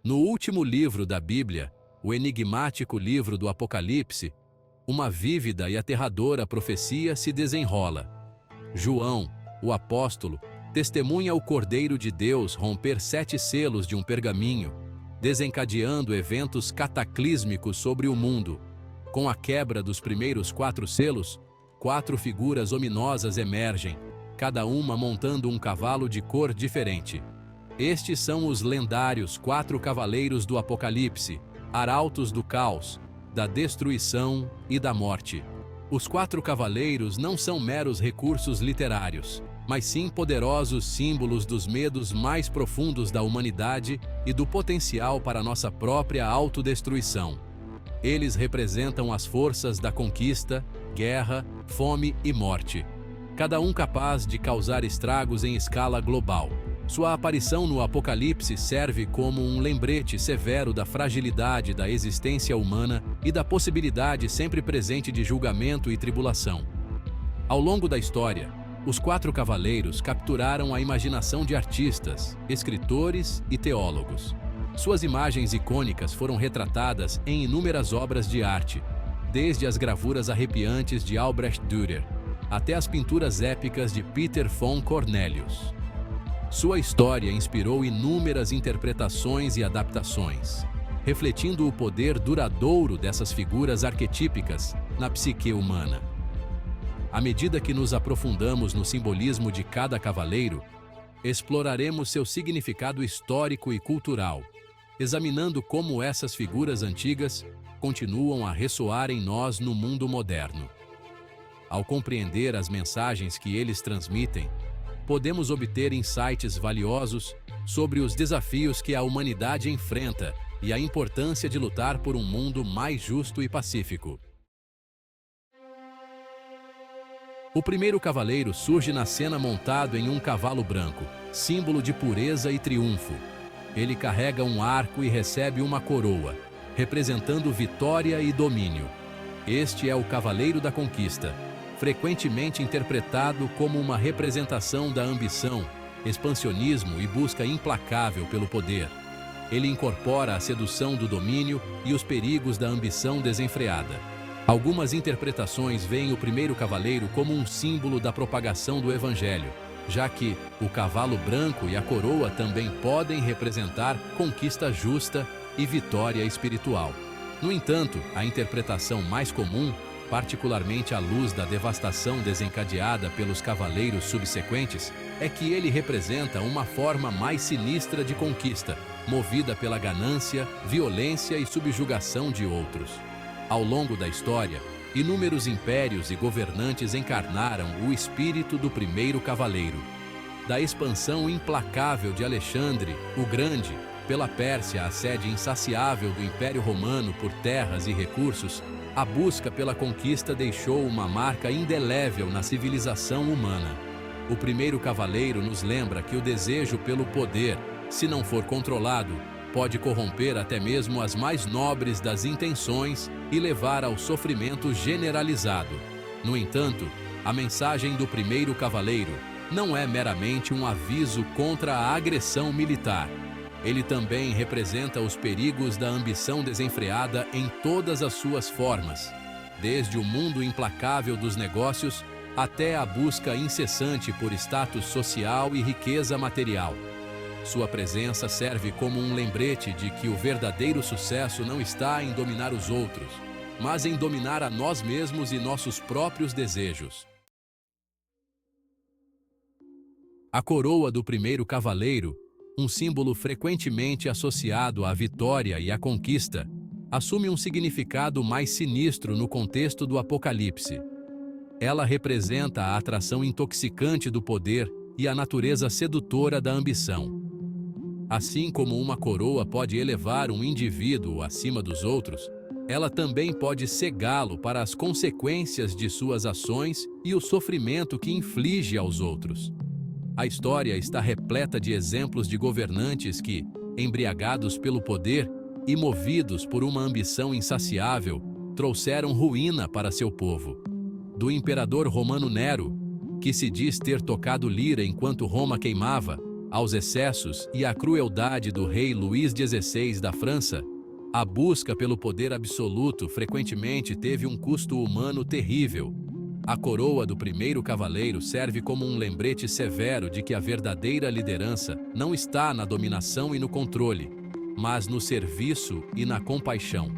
No último livro da Bíblia, o enigmático livro do Apocalipse, uma vívida e aterradora profecia se desenrola. João, o apóstolo, testemunha o Cordeiro de Deus romper 7 selos de um pergaminho, desencadeando eventos cataclísmicos sobre o mundo. Com a quebra dos primeiros 4 selos, 4 figuras ominosas emergem, cada uma montando um cavalo de cor diferente. Estes são os lendários 4 cavaleiros do Apocalipse, arautos do caos, da destruição e da morte. Os 4 cavaleiros não são meros recursos literários, mas sim poderosos símbolos dos medos mais profundos da humanidade e do potencial para nossa própria autodestruição. Eles representam as forças da conquista, guerra, fome e morte, cada um capaz de causar estragos em escala global. Sua aparição no Apocalipse serve como um lembrete severo da fragilidade da existência humana e da possibilidade sempre presente de julgamento e tribulação. Ao longo da história, os 4 cavaleiros capturaram a imaginação de artistas, escritores e teólogos. Suas imagens icônicas foram retratadas em inúmeras obras de arte, desde as gravuras arrepiantes de Albrecht Dürer até as pinturas épicas de Peter von Cornelius. Sua história inspirou inúmeras interpretações e adaptações, refletindo o poder duradouro dessas figuras arquetípicas na psique humana. À medida que nos aprofundamos no simbolismo de cada cavaleiro, exploraremos seu significado histórico e cultural, examinando como essas figuras antigas continuam a ressoar em nós no mundo moderno. Ao compreender as mensagens que eles transmitem, podemos obter insights valiosos sobre os desafios que a humanidade enfrenta e a importância de lutar por um mundo mais justo e pacífico. O primeiro cavaleiro surge na cena montado em um cavalo branco, símbolo de pureza e triunfo. Ele carrega um arco e recebe uma coroa, representando vitória e domínio. Este é o Cavaleiro da Conquista, frequentemente interpretado como uma representação da ambição, expansionismo e busca implacável pelo poder. Ele incorpora a sedução do domínio e os perigos da ambição desenfreada. Algumas interpretações veem o primeiro cavaleiro como um símbolo da propagação do Evangelho, já que o cavalo branco e a coroa também podem representar conquista justa e vitória espiritual. No entanto, a interpretação mais comum, particularmente à luz da devastação desencadeada pelos cavaleiros subsequentes, é que ele representa uma forma mais sinistra de conquista, movida pela ganância, violência e subjugação de outros. Ao longo da história, inúmeros impérios e governantes encarnaram o espírito do primeiro cavaleiro. Da expansão implacável de Alexandre, o Grande, pela Pérsia, a sede insaciável do Império Romano por terras e recursos, a busca pela conquista deixou uma marca indelével na civilização humana. O primeiro cavaleiro nos lembra que o desejo pelo poder, se não for controlado, pode corromper até mesmo as mais nobres das intenções e levar ao sofrimento generalizado. No entanto, a mensagem do primeiro cavaleiro não é meramente um aviso contra a agressão militar. Ele também representa os perigos da ambição desenfreada em todas as suas formas, desde o mundo implacável dos negócios até a busca incessante por status social e riqueza material. Sua presença serve como um lembrete de que o verdadeiro sucesso não está em dominar os outros, mas em dominar a nós mesmos e nossos próprios desejos. A coroa do primeiro cavaleiro, um símbolo frequentemente associado à vitória e à conquista, assume um significado mais sinistro no contexto do Apocalipse. Ela representa a atração intoxicante do poder e a natureza sedutora da ambição. Assim como uma coroa pode elevar um indivíduo acima dos outros, ela também pode cegá-lo para as consequências de suas ações e o sofrimento que inflige aos outros. A história está repleta de exemplos de governantes que, embriagados pelo poder e movidos por uma ambição insaciável, trouxeram ruína para seu povo. Do imperador romano Nero, que se diz ter tocado lira enquanto Roma queimava, aos excessos e à crueldade do rei Luís XVI da França, a busca pelo poder absoluto frequentemente teve um custo humano terrível. A coroa do primeiro cavaleiro serve como um lembrete severo de que a verdadeira liderança não está na dominação e no controle, mas no serviço e na compaixão.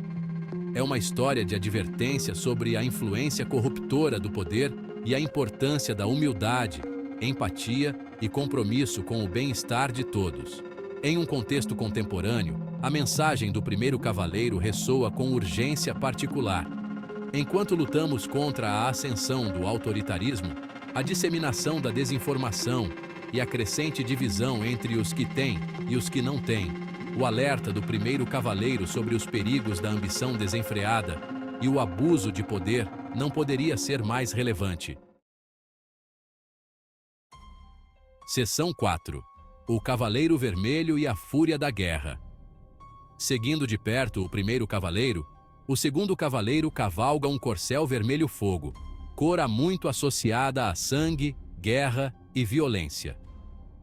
É uma história de advertência sobre a influência corruptora do poder e a importância da humildade, empatia e compromisso com o bem-estar de todos. Em um contexto contemporâneo, a mensagem do primeiro cavaleiro ressoa com urgência particular. Enquanto lutamos contra a ascensão do autoritarismo, a disseminação da desinformação e a crescente divisão entre os que têm e os que não têm, o alerta do primeiro cavaleiro sobre os perigos da ambição desenfreada e o abuso de poder não poderia ser mais relevante. Seção 4. O Cavaleiro Vermelho e a Fúria da Guerra. Seguindo de perto o primeiro cavaleiro, o segundo cavaleiro cavalga um corcel vermelho fogo, cor há muito associada a sangue, guerra e violência.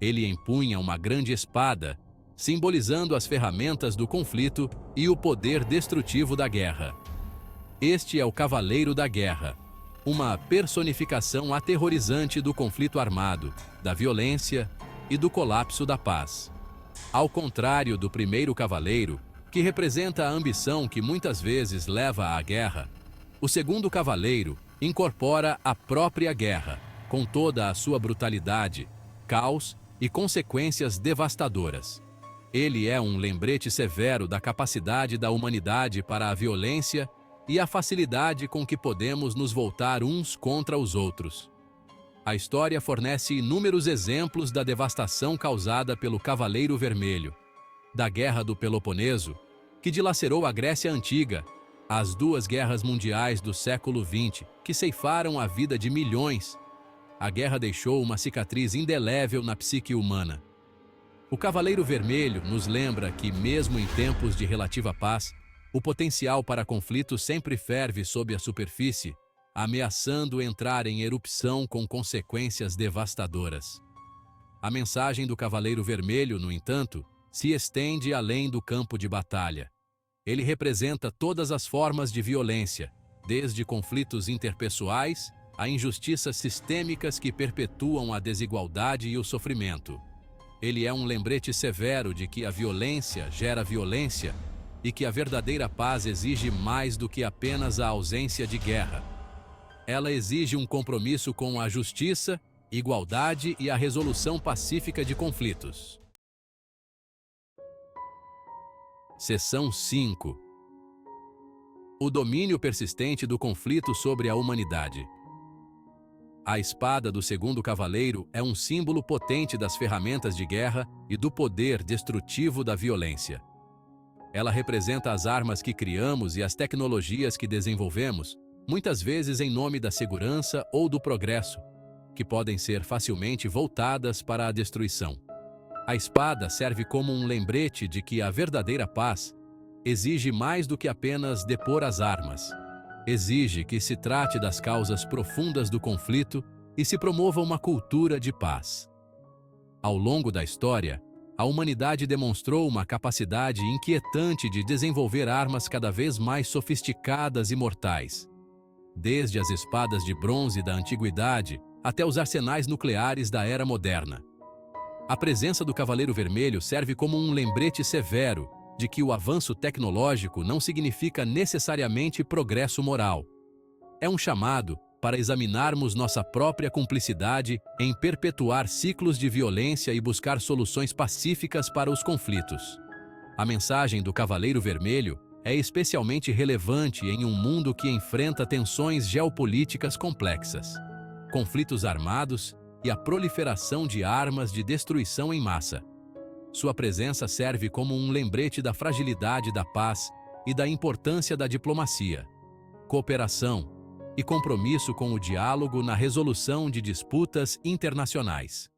Ele empunha uma grande espada, simbolizando as ferramentas do conflito e o poder destrutivo da guerra. Este é o Cavaleiro da Guerra, uma personificação aterrorizante do conflito armado, da violência e do colapso da paz. Ao contrário do primeiro cavaleiro, que representa a ambição que muitas vezes leva à guerra, o segundo cavaleiro incorpora a própria guerra, com toda a sua brutalidade, caos e consequências devastadoras. Ele é um lembrete severo da capacidade da humanidade para a violência e a facilidade com que podemos nos voltar uns contra os outros. A história fornece inúmeros exemplos da devastação causada pelo Cavaleiro Vermelho, da Guerra do Peloponeso, que dilacerou a Grécia Antiga, às duas guerras mundiais do século XX, que ceifaram a vida de milhões. A guerra deixou uma cicatriz indelével na psique humana. O Cavaleiro Vermelho nos lembra que, mesmo em tempos de relativa paz, o potencial para conflito sempre ferve sob a superfície, ameaçando entrar em erupção com consequências devastadoras. A mensagem do Cavaleiro Vermelho, no entanto, se estende além do campo de batalha. Ele representa todas as formas de violência, desde conflitos interpessoais a injustiças sistêmicas que perpetuam a desigualdade e o sofrimento. Ele é um lembrete severo de que a violência gera violência e que a verdadeira paz exige mais do que apenas a ausência de guerra. Ela exige um compromisso com a justiça, igualdade e a resolução pacífica de conflitos. Seção 5. O domínio persistente do conflito sobre a humanidade. A espada do segundo cavaleiro é um símbolo potente das ferramentas de guerra e do poder destrutivo da violência. Ela representa as armas que criamos e as tecnologias que desenvolvemos, muitas vezes em nome da segurança ou do progresso, que podem ser facilmente voltadas para a destruição. A espada serve como um lembrete de que a verdadeira paz exige mais do que apenas depor as armas. Exige que se trate das causas profundas do conflito e se promova uma cultura de paz. Ao longo da história, a humanidade demonstrou uma capacidade inquietante de desenvolver armas cada vez mais sofisticadas e mortais. Desde as espadas de bronze da antiguidade até os arsenais nucleares da era moderna. A presença do Cavaleiro Vermelho serve como um lembrete severo de que o avanço tecnológico não significa necessariamente progresso moral. É um chamado para examinarmos nossa própria cumplicidade em perpetuar ciclos de violência e buscar soluções pacíficas para os conflitos. A mensagem do Cavaleiro Vermelho é especialmente relevante em um mundo que enfrenta tensões geopolíticas complexas, conflitos armados e a proliferação de armas de destruição em massa. Sua presença serve como um lembrete da fragilidade da paz e da importância da diplomacia, cooperação e compromisso com o diálogo na resolução de disputas internacionais.